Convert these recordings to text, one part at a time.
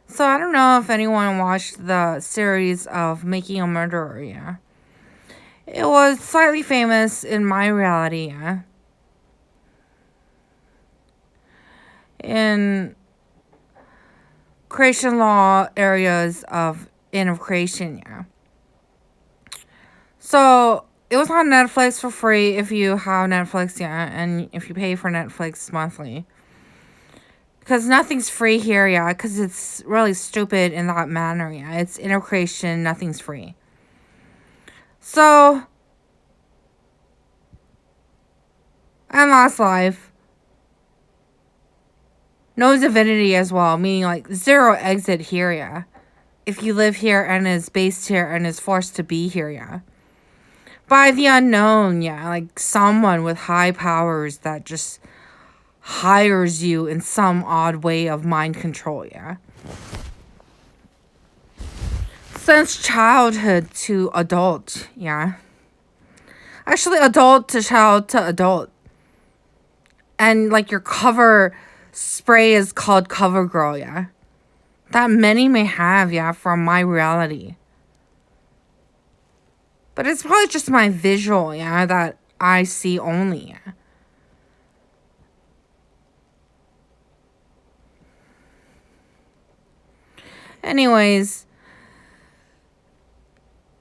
So I don't know if anyone watched the series of Making a Murderer, yeah. It was slightly famous in my reality, yeah. In creation law areas of creation, yeah. So it was on Netflix for free if you have Netflix, yeah, and if you pay for Netflix monthly. Because nothing's free here, yeah, because it's really stupid in that manner, yeah. It's creation, nothing's free. So, and Last Life, no divinity as well, meaning like zero exit here, yeah. If you live here and is based here and is forced to be here, yeah. By the unknown, yeah, like someone with high powers that just hires you in some odd way of mind control, yeah. Since childhood to adult, yeah. Actually, adult to child to adult. And like your cover spray is called Cover Girl, yeah. That many may have, yeah, from my reality. But it's probably just my visual, yeah, that I see only, yeah. Anyways,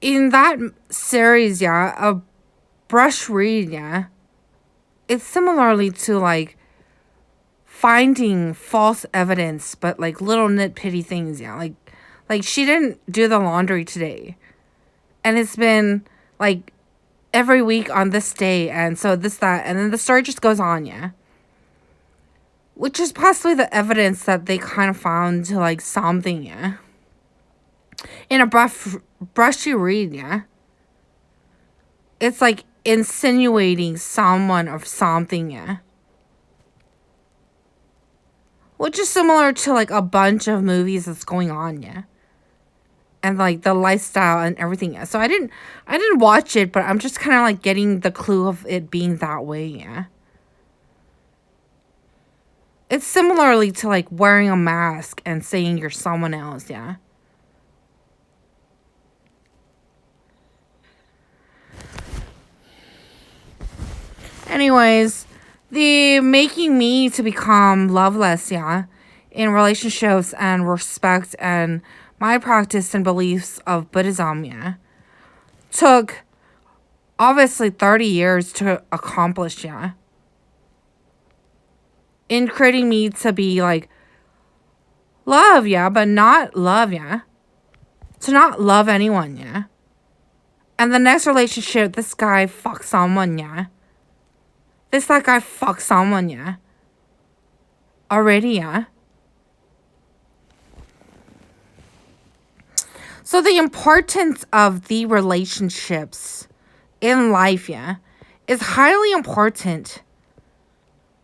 in that series, yeah, a brush read, yeah, it's similarly to like finding false evidence, but like little nitpicky things, yeah. Like she didn't do the laundry today. And it's been like every week on this day, and so this, that, and then the story just goes on, yeah. Which is possibly the evidence that they kind of found to like something, yeah. In a brushy read, yeah. It's like insinuating someone of something, yeah. Which is similar to like a bunch of movies that's going on, yeah. And like the lifestyle and everything, yeah. So I didn't watch it, but I'm just kind of like getting the clue of it being that way, yeah. It's similarly to like wearing a mask and saying you're someone else, yeah. Anyways, the making me to become loveless, yeah, in relationships and respect and my practice and beliefs of Buddhism, yeah, took obviously 30 years to accomplish, yeah. In creating me to be like love, yeah, but not love, yeah. To not love anyone, yeah. And the next relationship, this guy fucks someone, yeah. That guy fucks someone, yeah. Already, yeah. So the importance of the relationships in life, yeah, is highly important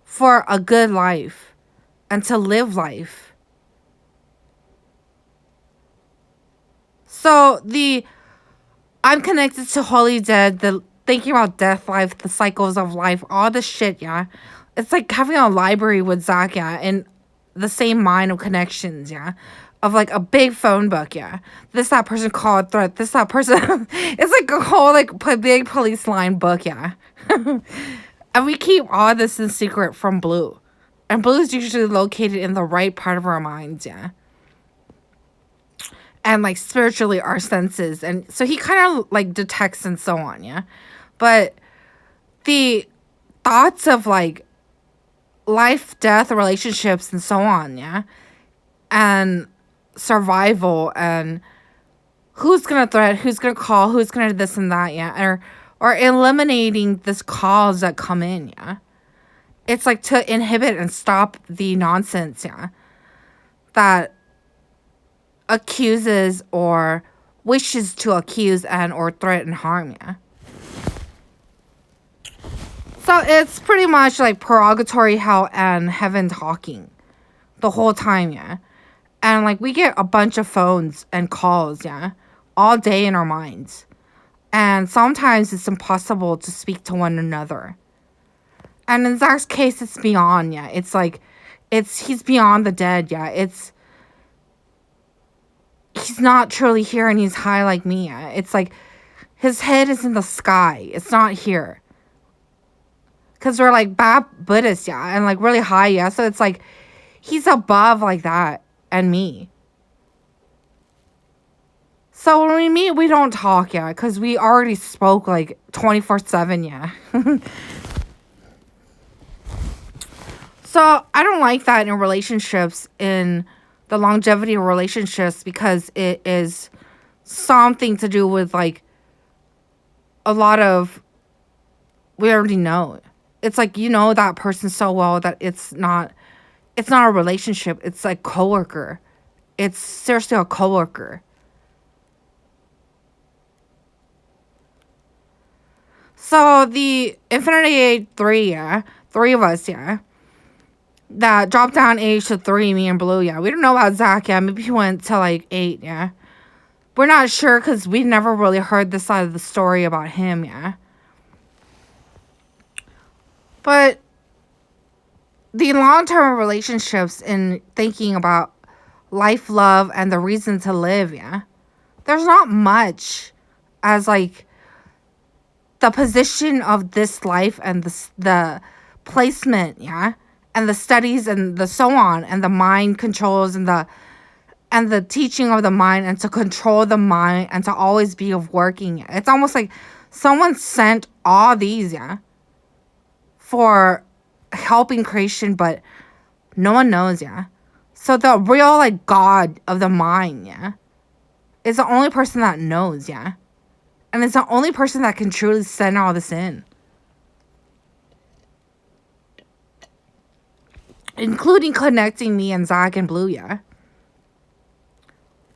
for a good life and to live life. So the I'm connected to Holy Dead, the thinking about death, life, the cycles of life, all this shit, yeah. It's like having a library with Zach, yeah, and the same mind of connections, yeah. Of like a big phone book, yeah. This that person called threat. This that person. It's like a whole like big police line book, yeah. And we keep all this in secret from Blue, and Blue is usually located in the right part of our minds, yeah. And like spiritually our senses, and so he kind of like detects and so on, yeah. But the thoughts of like life, death, relationships, and so on, yeah, and survival, and who's gonna threat, who's gonna call, who's gonna this and that, yeah, or eliminating this calls that come in, yeah. It's like to inhibit and stop the nonsense, yeah, that accuses or wishes to accuse and or threaten harm, yeah. So it's pretty much like purgatory, hell, and heaven talking the whole time, yeah. And like we get a bunch of phones and calls, yeah, all day in our minds. And sometimes it's impossible to speak to one another. And in Zach's case, it's beyond, yeah. It's like, he's beyond the dead, yeah. It's he's not truly here and he's high like me. Yeah? It's like his head is in the sky. It's not here. Because we're like Buddhists, yeah, and like really high, yeah. So it's like he's above like that and me. So when we meet, we don't talk, yeah, because we already spoke like 24/7, yeah. So I don't like that in relationships, in the longevity of relationships, because it is something to do with like a lot of, we already know. It's like, you know, that person so well that it's not a relationship. It's like coworker. It's seriously a coworker. So the Infinity 3, yeah, 3 of us, yeah, that dropped down age to 3, me and Blue, yeah. We don't know about Zach, yeah. Maybe he went to like 8, yeah. We're not sure because we never really heard this side of the story about him, yeah. But the long-term relationships and thinking about life, love, and the reason to live, yeah, there's not much as like the position of this life and the placement, yeah, and the studies and the so on, and the mind controls and the teaching of the mind, and to control the mind and to always be of working. Yeah. It's almost like someone sent all these, yeah, for helping creation, but no one knows, yeah. So the real like God of the mind, yeah, is the only person that knows, yeah. And it's the only person that can truly send all this in. Including connecting me and Zach and Blue, yeah.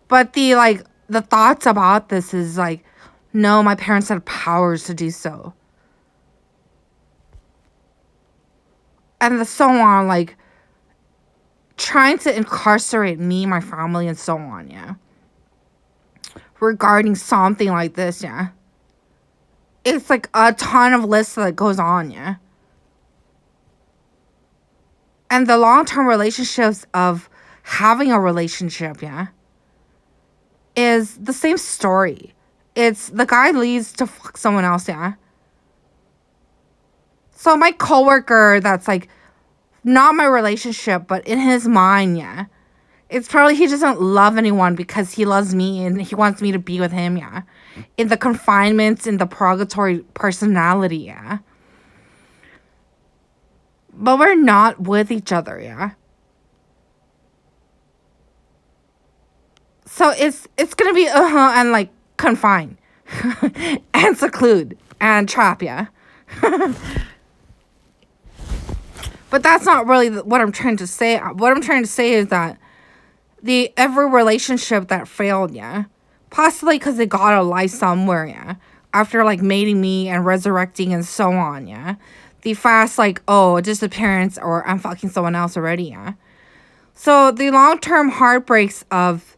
But the thoughts about this is like, no, my parents had powers to do so. And the so on, like, trying to incarcerate me, my family, and so on, yeah. Regarding something like this, yeah. It's like a ton of lists that goes on, yeah. And the long-term relationships of having a relationship, yeah, is the same story. It's the guy leaves to fuck someone else, yeah. So my coworker that's like not my relationship, but in his mind, yeah. It's probably he doesn't love anyone because he loves me and he wants me to be with him, yeah. In the confinements, in the purgatory personality, yeah. But we're not with each other, yeah. So it's gonna be and like confine and seclude and trap, yeah. But that's not really what I'm trying to say. What I'm trying to say is that every relationship that failed, yeah, possibly because they got a lie somewhere, yeah, after like mating me and resurrecting and so on, yeah, the fast like, oh, disappearance or I'm fucking someone else already, yeah. So the long-term heartbreaks of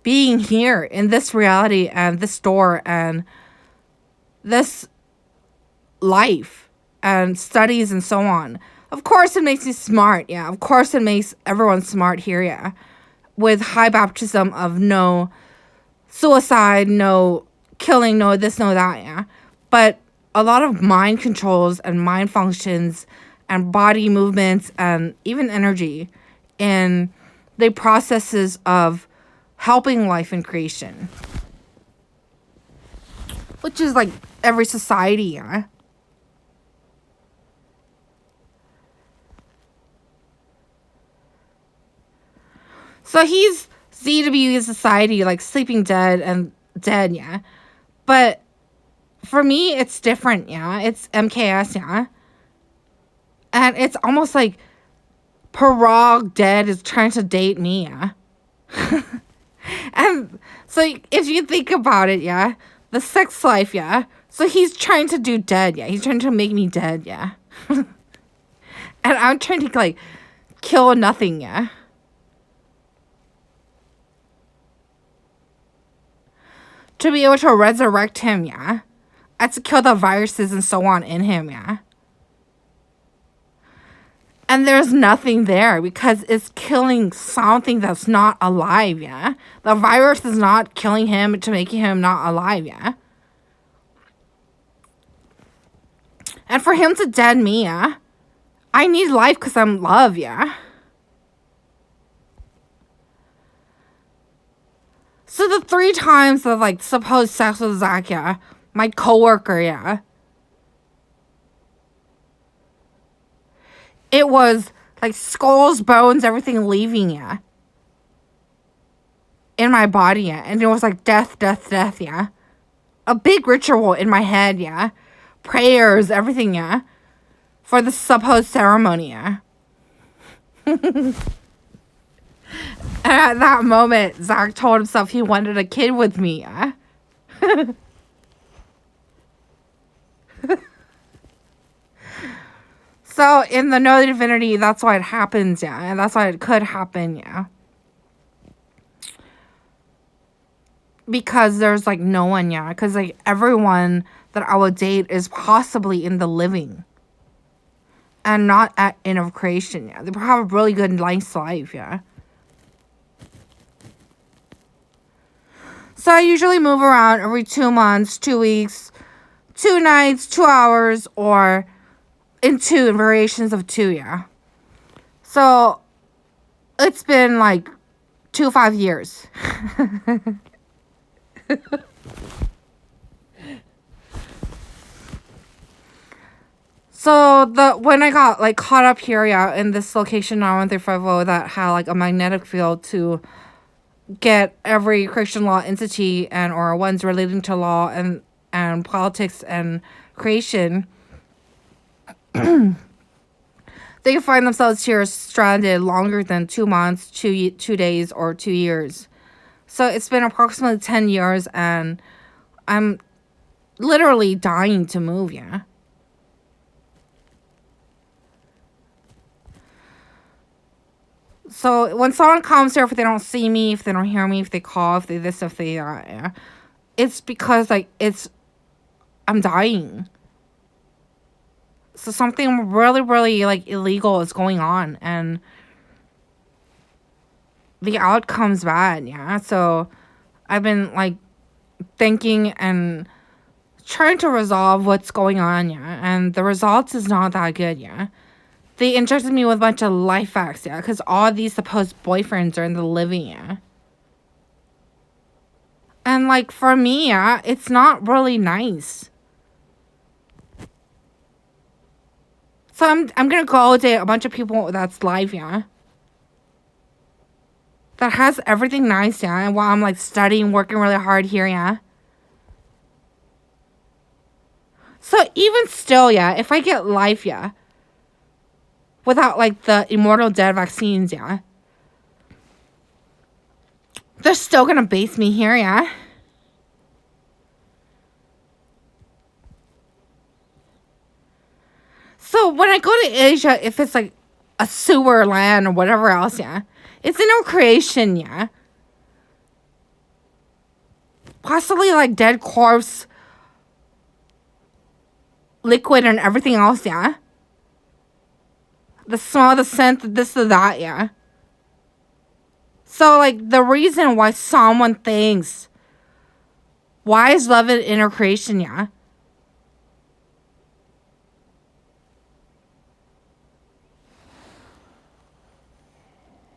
being here in this reality and this door and this life and studies and so on. Of course it makes you smart, yeah. Of course it makes everyone smart here, yeah. With high baptism of no suicide, no killing, no this, no that, yeah. But a lot of mind controls and mind functions and body movements and even energy in the processes of helping life and creation. Which is like every society, yeah. So he's ZW society, like sleeping dead and dead, yeah. But for me, it's different, yeah. It's MKS, yeah. And it's almost like Parag dead is trying to date me, yeah. And so if you think about it, yeah, the sex life, yeah. So he's trying to do dead, yeah. He's trying to make me dead, yeah. And I'm trying to like kill nothing, yeah. To be able to resurrect him, yeah. And to kill the viruses and so on in him, yeah. And there's nothing there because it's killing something that's not alive, yeah? The virus is not killing him to making him not alive, yeah? And for him to dead me, yeah? I need life because I'm love, yeah? So the 3 times of, like, supposed sex with Zach, yeah? My coworker, yeah? It was, like, skulls, bones, everything leaving, yeah? In my body, yeah? And it was, like, death, death, death, yeah? A big ritual in my head, yeah? Prayers, everything, yeah? For the supposed ceremony, yeah? And at that moment, Zach told himself he wanted a kid with me, yeah? So, in the No Divinity, that's why it happens, yeah? And that's why it could happen, yeah? Because there's, like, no one, yeah? Because, like, everyone that I would date is possibly in the living. And not at end of creation, yeah? They have a really good, nice life, yeah? So, I usually move around every 2 months, 2 weeks, 2 nights, 2 hours, or in variations of 2, yeah? So, it's been, like, 5 years. So when I got, like, caught up here, yeah, in this location 91350 that had, like, a magnetic field to get every Christian law entity and or ones relating to law and politics and creation, they find themselves here stranded longer than 2 months, 2 days, or 2 years. So it's been approximately 10 years, and I'm literally dying to move, yeah. So when someone comes here, if they don't see me, if they don't hear me, if they call, if they this, if they it's because, like, I'm dying. So something really, really, like, illegal is going on, and the outcome's bad, yeah. So I've been, like, thinking and trying to resolve what's going on, yeah. And the results is not that good, yeah. They injected me with a bunch of life hacks, yeah, because all these supposed boyfriends are in the living, yeah. And, like, for me, yeah, it's not really nice. So I'm gonna go date a bunch of people that's live, yeah. That has everything nice, yeah. And while I'm, like, studying, working really hard here, yeah. So even still, yeah, if I get life, yeah, without, like, the immortal dead vaccines, yeah, they're still gonna base me here, yeah. So when I go to Asia, if it's, like, a sewer land or whatever else, yeah, it's in our creation, yeah. Possibly, like, dead corpse, liquid, and everything else, yeah. The smell, the scent, this, the that, yeah. So, like, the reason why someone thinks, why is love an inner creation, yeah?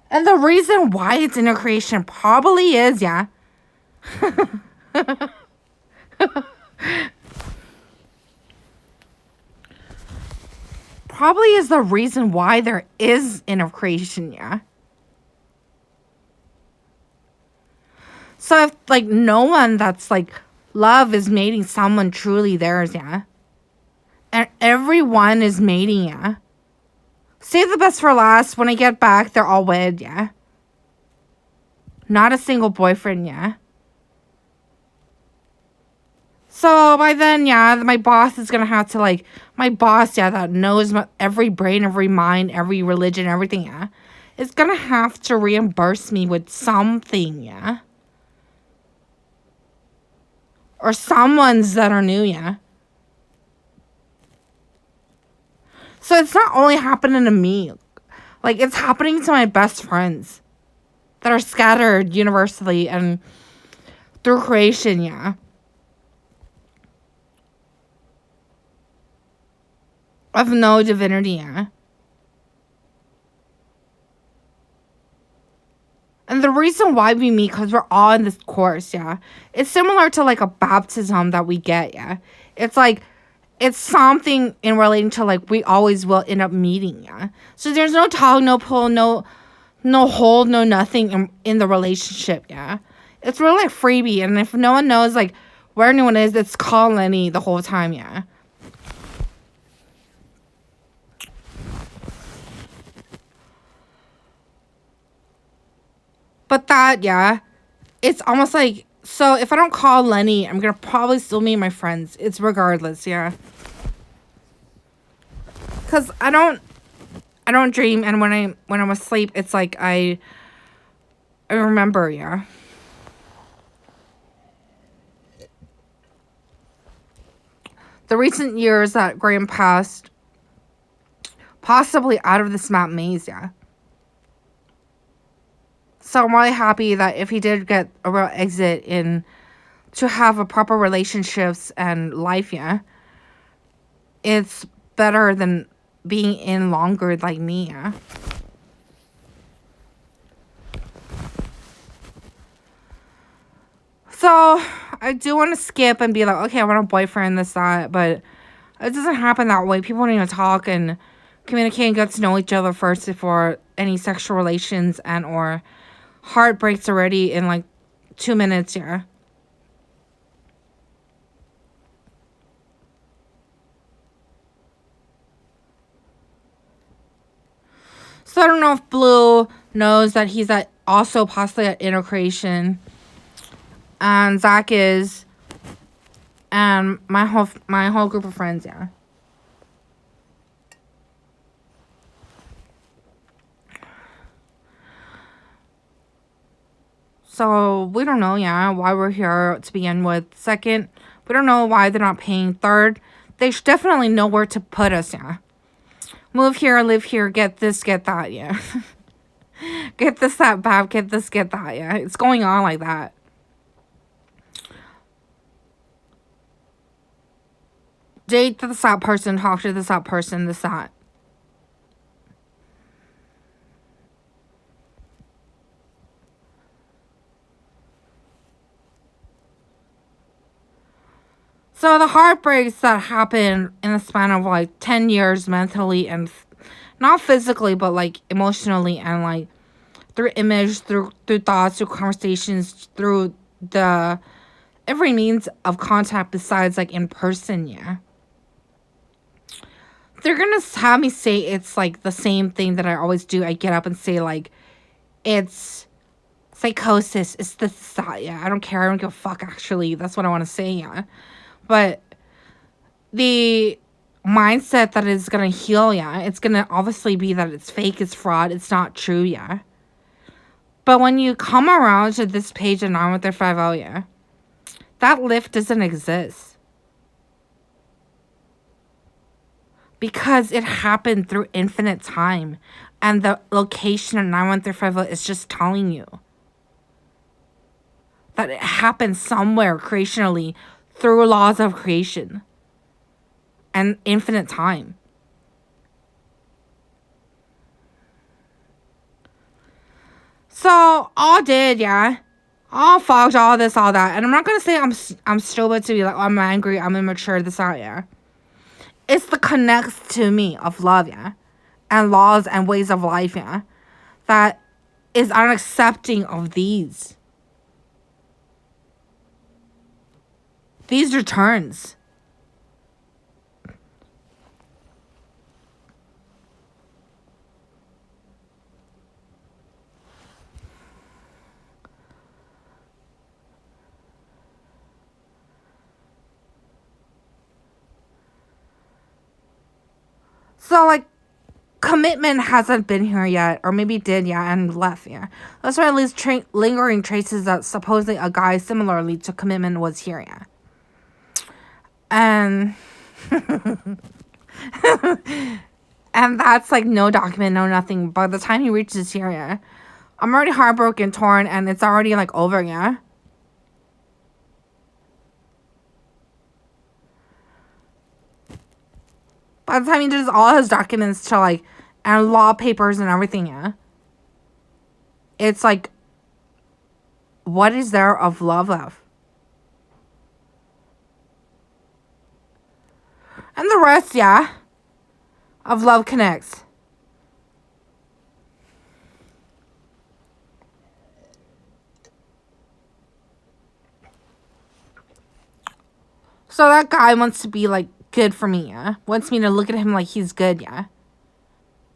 And the reason why it's inner creation probably is, yeah. Probably is the reason why there is inner creation, yeah. So if, like, no one that's, like, love is mating someone truly theirs, yeah. And everyone is mating, yeah. Save the best for last. When I get back, they're all wed, yeah. Not a single boyfriend, yeah. So by then, yeah, my boss is gonna have to, like, my boss, yeah, that knows every brain, every mind, every religion, everything, yeah, is gonna have to reimburse me with something, yeah. Or someone's that are new, yeah. So it's not only happening to me. Like, it's happening to my best friends that are scattered universally and through creation, yeah. Of no divinity, yeah. And the reason why we meet, because we're all in this course, yeah. It's similar to like a baptism that we get, yeah. It's like, it's something in relating to like we always will end up meeting, yeah. So there's no tug, no pull, no hold, no nothing in the relationship, yeah. It's really like freebie, and if no one knows like where anyone is, it's call Lenny the whole time, yeah. But that, yeah, it's almost like, so if I don't call Lenny, I'm gonna probably still meet my friends. It's regardless, yeah. Cause I don't dream, and when I'm asleep, it's like I remember, yeah. The recent years that Graham passed, possibly out of this map maze, yeah. So I'm really happy that if he did get a real exit in to have a proper relationships and life, yeah, it's better than being in longer like me, yeah. So I do want to skip and be like, okay, I want a boyfriend, this, that, but it doesn't happen that way. People don't even talk and communicate and get to know each other first before any sexual relations and or heart breaks already in like 2 minutes, yeah. So I don't know if Blue knows that he's at also possibly at inner creation, and Zach is, and my whole group of friends, yeah. So we don't know, yeah, why we're here to begin with. Second, we don't know why they're not paying. Third, they should definitely know where to put us, yeah. Move here, live here, get this, get that, yeah. Get this, that, bad, get this, get that, yeah. It's going on like that. Date this, that person, talk to this, that person, this, that. So the heartbreaks that happen in the span of like 10 years mentally and not physically, but like emotionally and like through image, through thoughts, through conversations, through the every means of contact besides like in person, yeah. They're gonna have me say it's like the same thing that I always do. I get up and say like it's psychosis, it's this, that, yeah. I don't care, I don't give a fuck actually. That's what I wanna say, yeah. But the mindset that is gonna heal, yeah, it's gonna obviously be that it's fake, it's fraud, it's not true, yeah. But when you come around to this page of 91350, yeah, that lift doesn't exist. Because it happened through infinite time. And the location of 91350 is just telling you that it happened somewhere creationally through laws of creation and infinite time. So all did, yeah. All fucked, all this, all that. And I'm not gonna say I'm stupid to be like, oh, I'm angry, I'm immature, this, that, yeah. It's the connects to me of love, yeah. And laws and ways of life, yeah. That is unaccepting of these. These returns. So, like, commitment hasn't been here yet, or maybe did, yeah, and left, yeah. That's why at least lingering traces that supposedly a guy similarly to commitment was here, yeah. And And that's like no document, no nothing. By the time he reaches here, yeah, I'm already heartbroken, torn, and it's already like over, yeah. By the time he does all his documents to like, and law papers and everything, yeah, it's like, what is there of love left? And the rest, yeah, of love connects. So that guy wants to be like good for me, yeah? Wants me to look at him like he's good, yeah?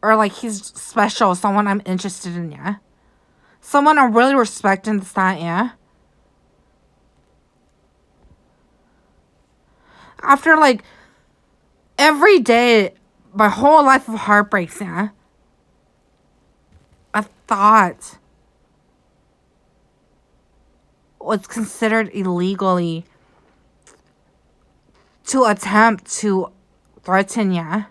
Or like he's special, someone I'm interested in, yeah? Someone I really respect and this, that, yeah? After like every day, my whole life of heartbreaks, yeah? I thought was considered illegally to attempt to threaten, yeah?